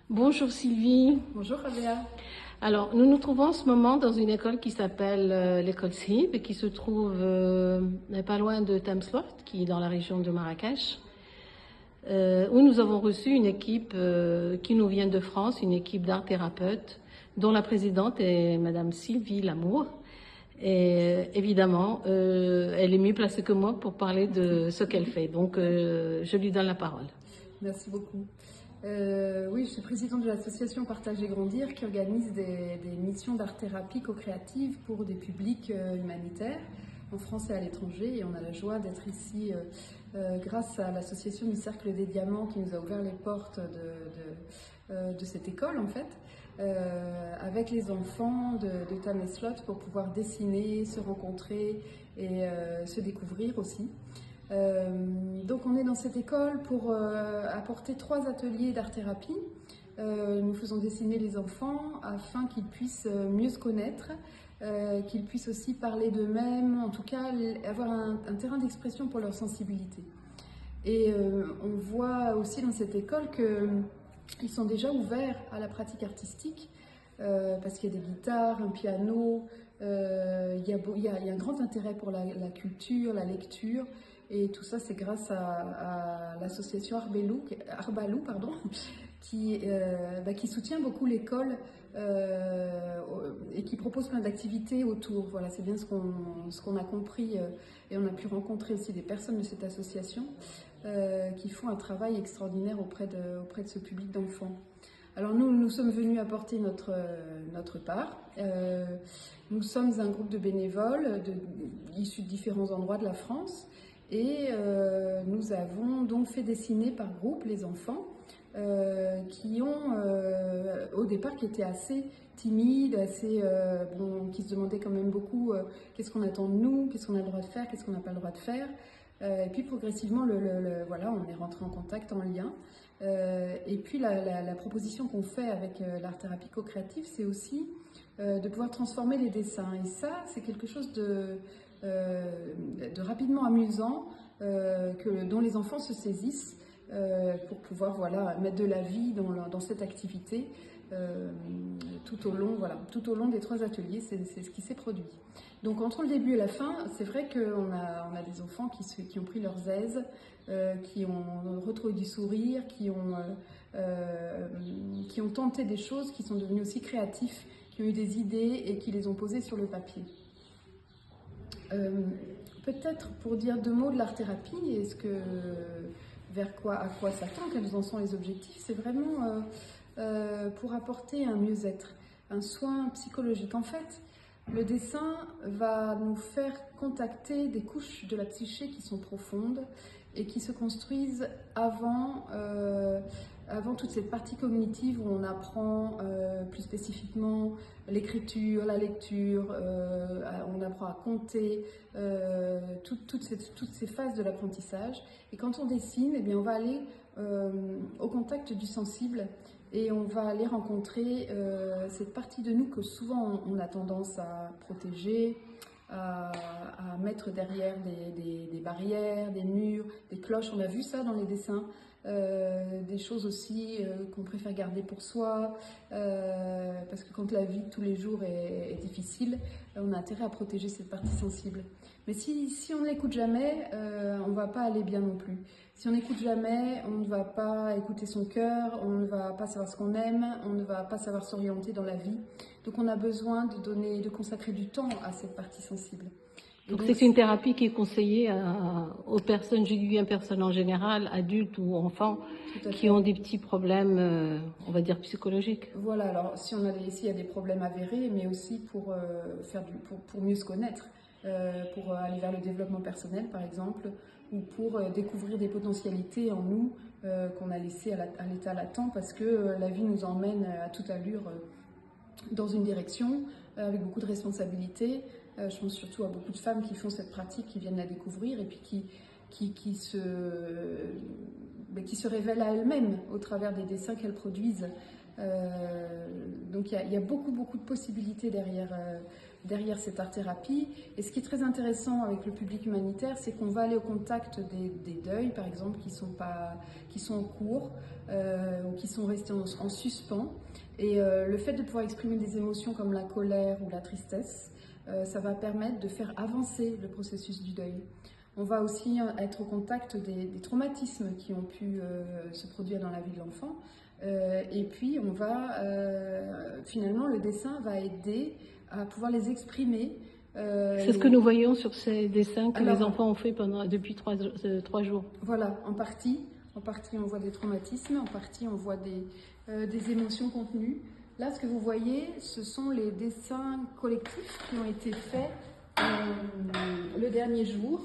Bonjour Sylvie. Bonjour Rabea. Alors, nous nous trouvons en ce moment dans une école qui s'appelle l'école SIB et qui se trouve pas loin de Thameslot, qui est dans la région de Marrakech, où nous avons reçu une équipe qui nous vient de France, une équipe d'art thérapeutes, dont la présidente est Madame Sylvie Lamour. Et évidemment, elle est mieux placée que moi pour parler de ce qu'elle fait. Donc, je lui donne la parole. Merci beaucoup. Oui, je suis présidente de l'association Partage et Grandir qui organise des missions d'art-thérapie co-créative pour des publics humanitaires en France et à l'étranger. Et on a la joie d'être ici grâce à l'association du Cercle des Diamants qui nous a ouvert les portes de cette école en fait, avec les enfants de Thameslot pour pouvoir dessiner, se rencontrer et se découvrir aussi. Donc on est dans cette école pour apporter 3 ateliers d'art-thérapie. Nous faisons dessiner les enfants afin qu'ils puissent mieux se connaître, qu'ils puissent aussi parler d'eux-mêmes, en tout cas avoir un terrain d'expression pour leur sensibilité. Et on voit aussi dans cette école qu'ils sont déjà ouverts à la pratique artistique, parce qu'il y a des guitares, un piano, il y a un grand intérêt pour la culture, la lecture. Et tout ça, c'est grâce à l'association Arbalou, qui soutient beaucoup l'école et qui propose plein d'activités autour. Voilà, c'est bien ce qu'on a compris et on a pu rencontrer aussi des personnes de cette association qui font un travail extraordinaire auprès de ce public d'enfants. Alors nous sommes venus apporter notre part. Nous sommes un groupe de bénévoles issus de différents endroits de la France. Et nous avons donc fait dessiner par groupe les enfants qui étaient assez timides, qui se demandaient quand même beaucoup qu'est-ce qu'on attend de nous, qu'est-ce qu'on a le droit de faire, qu'est-ce qu'on n'a pas le droit de faire. Et puis progressivement, voilà, on est rentré en contact, en lien. Et puis la proposition qu'on fait avec l'art-thérapie co-créative, c'est aussi de pouvoir transformer les dessins. Et ça, c'est quelque chose de rapidement amusant, dont les enfants se saisissent pour pouvoir mettre de la vie dans cette activité tout au long des 3 ateliers, c'est ce qui s'est produit. Donc entre le début et la fin, c'est vrai qu'on a des enfants qui ont pris leurs aises, qui ont retrouvé du sourire, qui ont tenté des choses, qui sont devenus aussi créatifs, qui ont eu des idées et qui les ont posées sur le papier. Peut-être pour dire 2 mots de l'art-thérapie, à quoi ça tend, quels en sont les objectifs, c'est vraiment pour apporter un mieux-être, un soin psychologique. En fait, le dessin va nous faire contacter des couches de la psyché qui sont profondes et qui se construisent avant toute cette partie cognitive où on apprend plus spécifiquement l'écriture, la lecture, on apprend à compter, toutes ces phases de l'apprentissage. Et quand on dessine, eh bien, on va aller au contact du sensible et on va aller rencontrer cette partie de nous que souvent on a tendance à protéger, à mettre derrière des barrières, des murs, des cloches. On a vu ça dans les dessins. Des choses aussi qu'on préfère garder pour soi, parce que quand la vie de tous les jours est difficile, on a intérêt à protéger cette partie sensible. Mais si on n'écoute jamais, on ne va pas aller bien non plus. Si on n'écoute jamais, on ne va pas écouter son cœur, on ne va pas savoir ce qu'on aime, on ne va pas savoir s'orienter dans la vie. Donc on a besoin de consacrer du temps à cette partie sensible. Donc c'est une thérapie qui est conseillée aux personnes, je dis bien personnes en général, adultes ou enfants, qui ont des petits problèmes, on va dire psychologiques. Voilà, alors s'il y a des problèmes avérés, mais aussi pour mieux se connaître, pour aller vers le développement personnel par exemple, ou pour découvrir des potentialités en nous qu'on a laissées à l'état latent, parce que la vie nous emmène à toute allure dans une direction, avec beaucoup de responsabilités. Je pense surtout à beaucoup de femmes qui font cette pratique, qui viennent la découvrir et puis qui se révèlent à elles-mêmes au travers des dessins qu'elles produisent. Donc il y a beaucoup de possibilités derrière cette art-thérapie. Et ce qui est très intéressant avec le public humanitaire, c'est qu'on va aller au contact des deuils, par exemple, qui sont en cours ou qui sont restés en suspens. Et le fait de pouvoir exprimer des émotions comme la colère ou la tristesse, ça va permettre de faire avancer le processus du deuil. On va aussi être au contact des traumatismes qui ont pu se produire dans la vie de l'enfant. Et puis, finalement, le dessin va aider à pouvoir les exprimer. C'est ce que nous voyons sur ces dessins que les enfants ont fait depuis 3 jours. Voilà, en partie on voit des traumatismes, en partie on voit des émotions contenues. Là, ce que vous voyez, ce sont les dessins collectifs qui ont été faits le dernier jour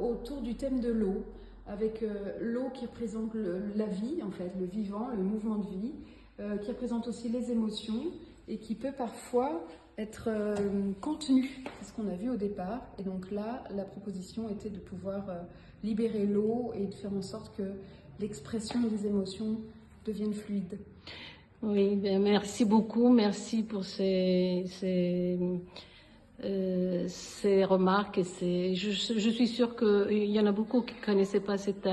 autour du thème de l'eau, avec l'eau qui représente la vie, en fait, le vivant, le mouvement de vie, qui représente aussi les émotions et qui peut parfois être contenu. C'est ce qu'on a vu au départ. Et donc là, la proposition était de pouvoir libérer l'eau et de faire en sorte que l'expression des émotions devienne fluide. Oui, bien, merci beaucoup. Merci pour ces remarques. Je suis sûre qu'il y en a beaucoup qui ne connaissaient pas cette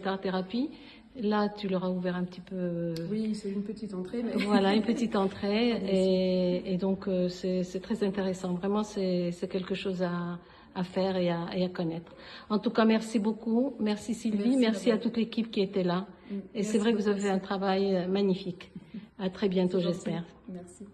art-thérapie. Là, tu leur as ouvert un petit peu... Oui, c'est une petite entrée. Mais... Voilà, une petite entrée. et donc, c'est très intéressant. Vraiment, c'est quelque chose à faire et à connaître. En tout cas, merci beaucoup. Merci Sylvie. Merci à toute l'équipe qui était là. Et c'est vrai que vous avez fait un travail magnifique. À très bientôt, j'espère. Merci.